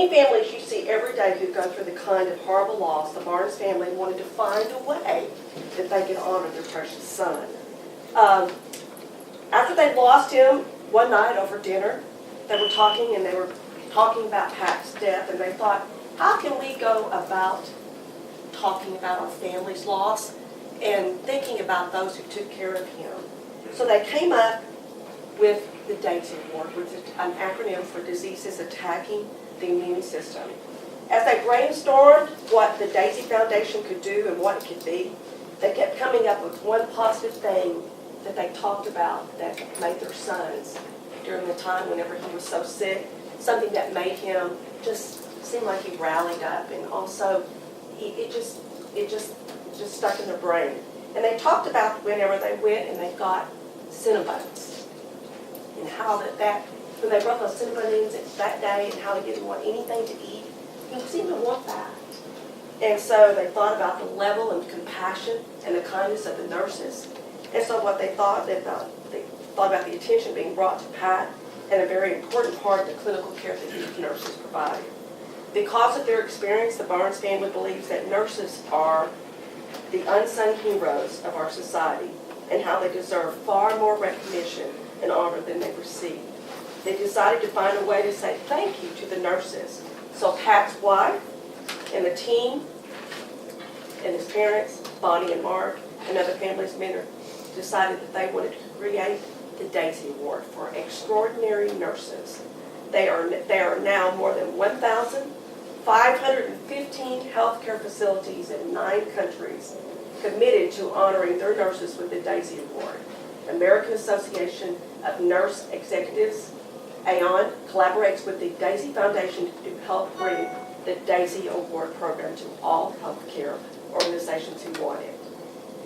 many families you see every day who go through the kind of horrible loss, the Barnes family wanted to find a way that they could honor their precious son. After they lost him one night over dinner, they were talking about Pat's death, and they thought, how can we go about talking about our family's loss and thinking about those who took care of him? So they came up with the DAISY Award, which is an acronym for diseases attacking the immune system. As they brainstormed what the DAISY Foundation could do and what it could be, they kept coming up with one positive thing that they talked about that made their sons during the time whenever he was so sick, something that made him just seem like he rallied up, and also it just stuck in their brain. And they talked about whenever they went and they got Cinnabons, and how when they brought those Cinnabons in that day, and how he didn't want anything to eat, he seemed to want that. And so they thought about the level of compassion and the kindness of the nurses. And so what they thought about the attention being brought to Pat, and a very important part of the clinical care that these nurses provide. Because of their experience, the Barnes family believes that nurses are the unsung heroes of our society, and how they deserve far more recognition and honor than they receive. They decided to find a way to say thank you to the nurses. So Pat's wife and the team and his parents, Bonnie and Mark, and other families' members, decided that they wanted to create the DAISY Award for extraordinary nurses. There are now more than 1,515 healthcare facilities in 9 countries committed to honoring their nurses with the DAISY Award. American Association of Nurse Executives, AON, collaborates with the DAISY Foundation to help bring the DAISY Award program to all healthcare organizations who want it.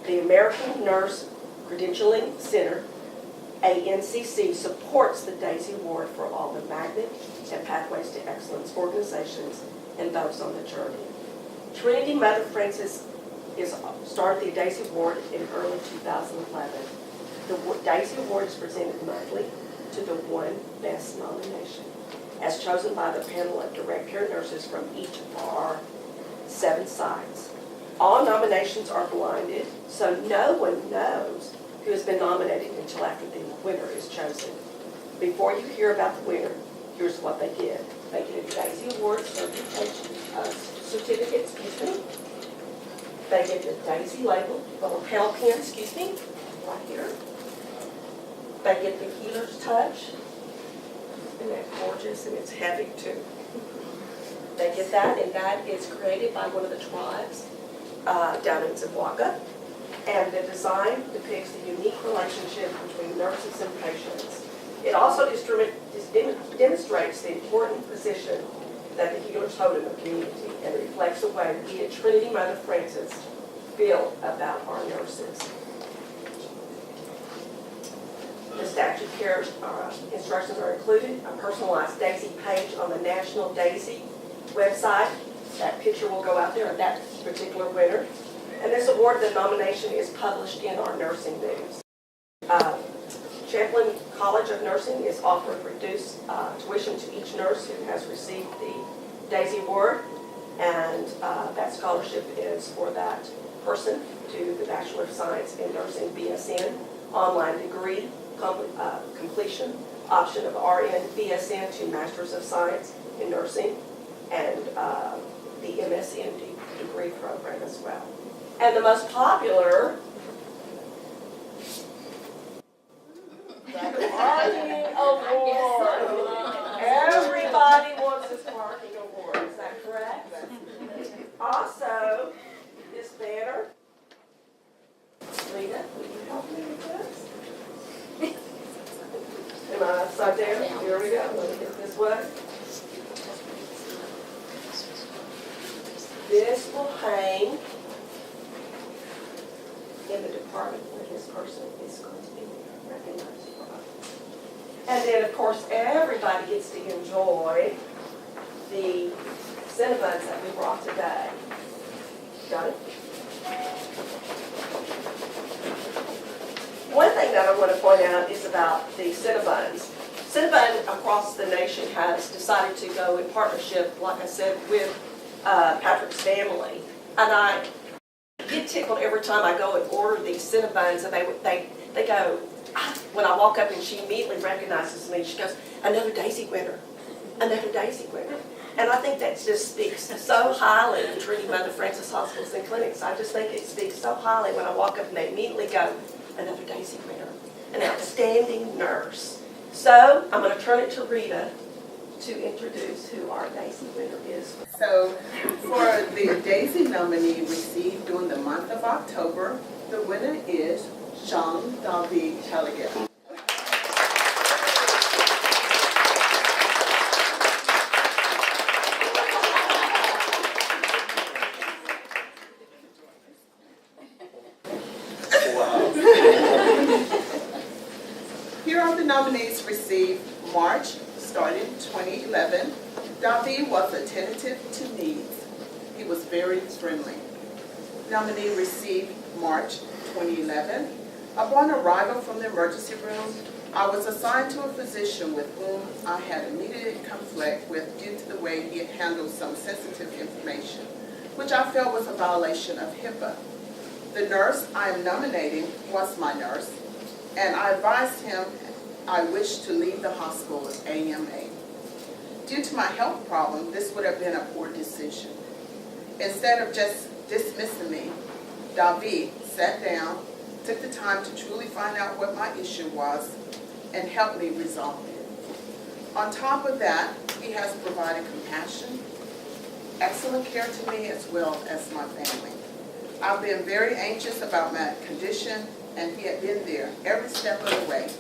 The American Nurse Credentialing Center, ANCC, supports the DAISY Award for all the Magnet and Pathways to Excellence organizations and those on the journey. Trinity Mother Francis started the DAISY Award in early 2011. The DAISY Award is presented monthly to the one best nomination, as chosen by the panel of direct care nurses from each of our 7 sites. All nominations are blinded, so no one knows who has been nominated until after the winner is chosen. Before you hear about the winner, here's what they get. They get a DAISY Award certificate, They get the DAISY label, the lapel pin, right here. They get the Healer's Touch. Isn't that gorgeous? And it's heavy too. They get that, and that is created by one of the tribes down in Zimbabwe. And the design depicts the unique relationship between nurses and patients. It also demonstrates the important position that the healers hold in the community, and reflects the way we at Trinity Mother Francis feel about our nurses. The statute care instructions are included. A personalized DAISY page on the National DAISY website. That picture will go out there of that particular winner. And this award, the nomination, is published in our nursing news. Champlain College of Nursing is offering reduced tuition to each nurse who has received the DAISY Award, and that scholarship is for that person to the Bachelor of Science in Nursing BSN online degree completion, option of RN BSN to Masters of Science in Nursing, and the MSN degree program as well. And the most popular, the Parking Award. Everybody wants this Parking Award, is that correct? Also, this banner. Lena, will you help me with this? Am I upside down? Here we go. Let me get this way. This will hang in the department where this person is going to be recognized from. And then, of course, everybody gets to enjoy the Cinnabons that we brought today. Got it? One thing that I want to point out is about the Cinnabons. Cinnabon across the nation has decided to go in partnership, like I said, with Patrick's family. And I get tickled every time I go and order these Cinnabons, and they go, ah, when I walk up and she immediately recognizes me, she goes, another Daisy winner, another Daisy winner. And I think that just speaks so highly of Trinity Mother Francis Hospitals and Clinics. I just think it speaks so highly when I walk up and they immediately go, another Daisy winner, an outstanding nurse. So I'm going to turn it to Rita to introduce who our Daisy winner is. So for the Daisy nominee received during the month of October, the winner is Davi Pellegalle. Here are the nominees received March, starting 2011. Davi was attentive to needs. He was very friendly. Nominee received March 2011. Upon arrival from the emergency room, I was assigned to a physician with whom I had immediate conflict with due to the way he had handled some sensitive information, which I felt was a violation of HIPAA. The nurse I am nominating was my nurse, and I advised him I wished to leave the hospital at AMA. Due to my health problem, this would have been a poor decision. Instead of just dismissing me, Davi sat down, took the time to truly find out what my issue was, and helped me resolve it. On top of that, he has provided compassion, excellent care to me as well as my family. I've been very anxious about my condition, and he had been there every step of the way,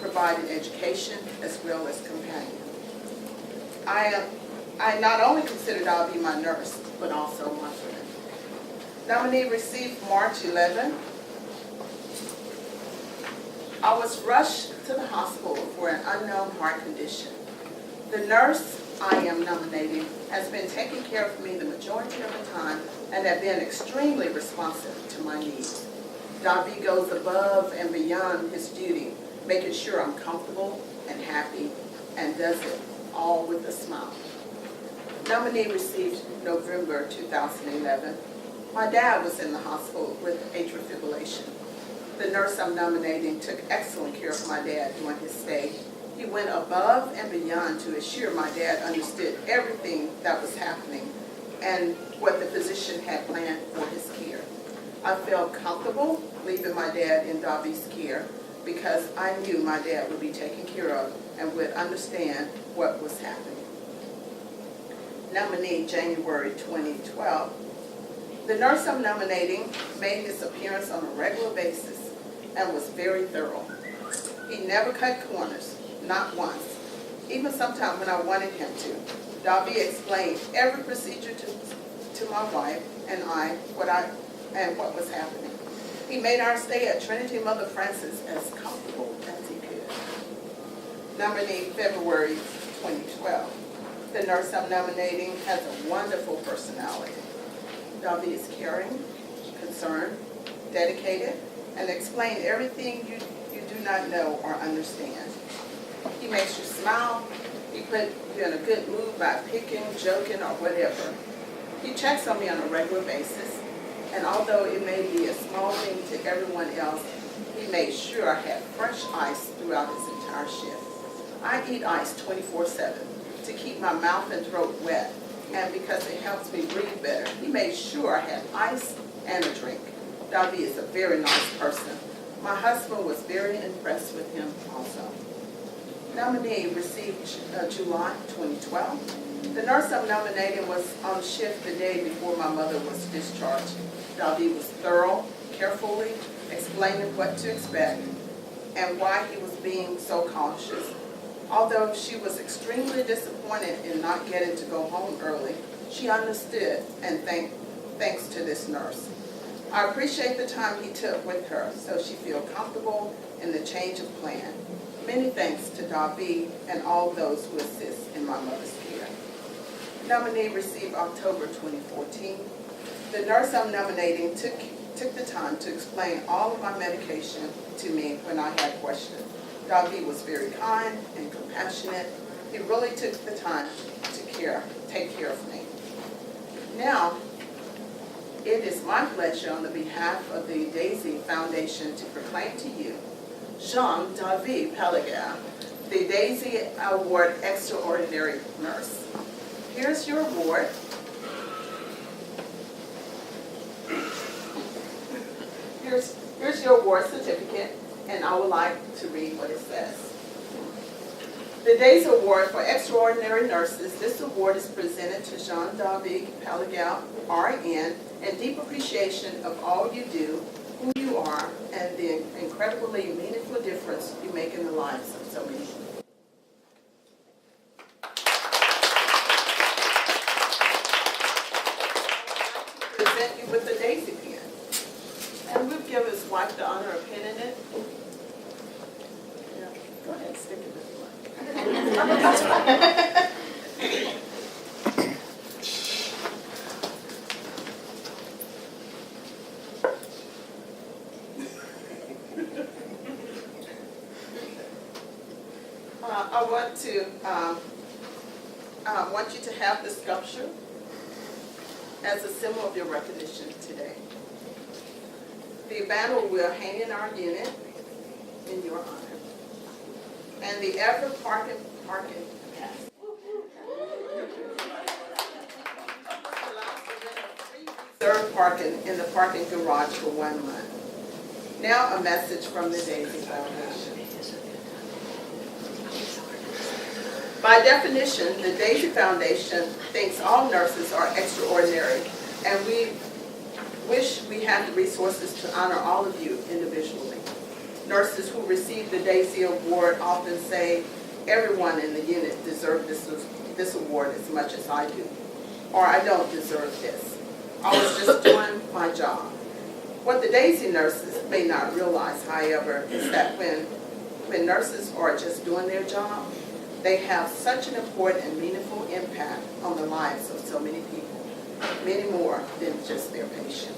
providing education as well as companion. I not only consider Davi my nurse, but also my friend. Nominee received March 11. I was rushed to the hospital for an unknown heart condition. The nurse I am nominating has been taking care of me the majority of the time and have been extremely responsive to my needs. Davi goes above and beyond his duty, making sure I'm comfortable and happy, and does it all with a smile. Nominee received November 2011. My dad was in the hospital with atrial fibrillation. The nurse I'm nominating took excellent care of my dad during his stay. He went above and beyond to assure my dad understood everything that was happening and what the physician had planned for his care. I felt comfortable leaving my dad in Davi's care because I knew my dad would be taken care of and would understand what was happening. Nominee January 2012. The nurse I'm nominating made his appearance on a regular basis and was very thorough. He never cut corners, not once. Even sometimes when I wanted him to. Davi explained every procedure to my wife and I what was happening. He made our stay at Trinity Mother Francis as comfortable as he could. Nominee February 2012. The nurse I'm nominating has a wonderful personality. Davi is caring, concerned, dedicated, and explains everything you do not know or understand. He makes you smile. He puts you in a good mood by picking, joking, or whatever. He checks on me on a regular basis, and although it may be a small thing to everyone else, he made sure I had fresh ice throughout his entire shift. I eat ice 24/7 to keep my mouth and throat wet, and because it helps me breathe better. He made sure I had ice and a drink. Davi is a very nice person. My husband was very impressed with him also. Nominee received July 2012. The nurse I'm nominating was on shift the day before my mother was discharged. Davi was thorough, carefully explaining what to expect and why he was being so cautious. Although she was extremely disappointed in not getting to go home early, she understood, and thanks to this nurse. I appreciate the time he took with her so she feel comfortable in the change of plan. Many thanks to Davi and all those who assist in my mother's care. Nominee received October 2014. The nurse I'm nominating took the time to explain all of my medication to me when I had questions. Davi was very kind and compassionate. He really took the time to take care of me. Now, it is my pleasure on the behalf of the Daisy Foundation to proclaim to you Davi Pellegalle, the Daisy Award Extraordinary Nurse. Here's your award. Here's your award certificate, and I would like to read what it says. The Daisy Award for Extraordinary Nurses. This award is presented to Davi Pellegalle, RN, in deep appreciation of all you do, who you are, and the incredibly meaningful difference you make in the lives of so many people. Present you with the Daisy pen. And we'll give his wife the honor of pinning it. Yeah, go ahead, stick it this way. I want you to have this sculpture as a symbol of your recognition today. The banner will hang in our unit in your honor. And the ever parking pass. Reserved parking in the parking garage for 1 month. Now a message from the Daisy Foundation. By definition, the Daisy Foundation thinks all nurses are extraordinary, and we wish we had the resources to honor all of you individually. Nurses who receive the Daisy Award often say, everyone in the unit deserves this award as much as I do, or I don't deserve this. I was just doing my job. What the Daisy nurses may not realize, however, is that when nurses are just doing their job, they have such an important and meaningful impact on the lives of so many people, many more than just their patient.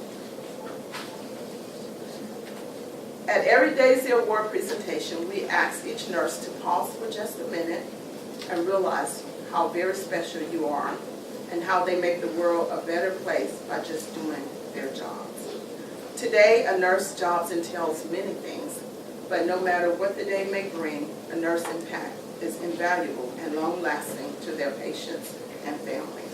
At every Daisy Award presentation, we ask each nurse to pause for just a minute and realize how very special you are and how they make the world a better place by just doing their jobs. Today, a nurse's job entails many things, but no matter what the day may bring, a nurse's impact is invaluable and long-lasting to their patients and families.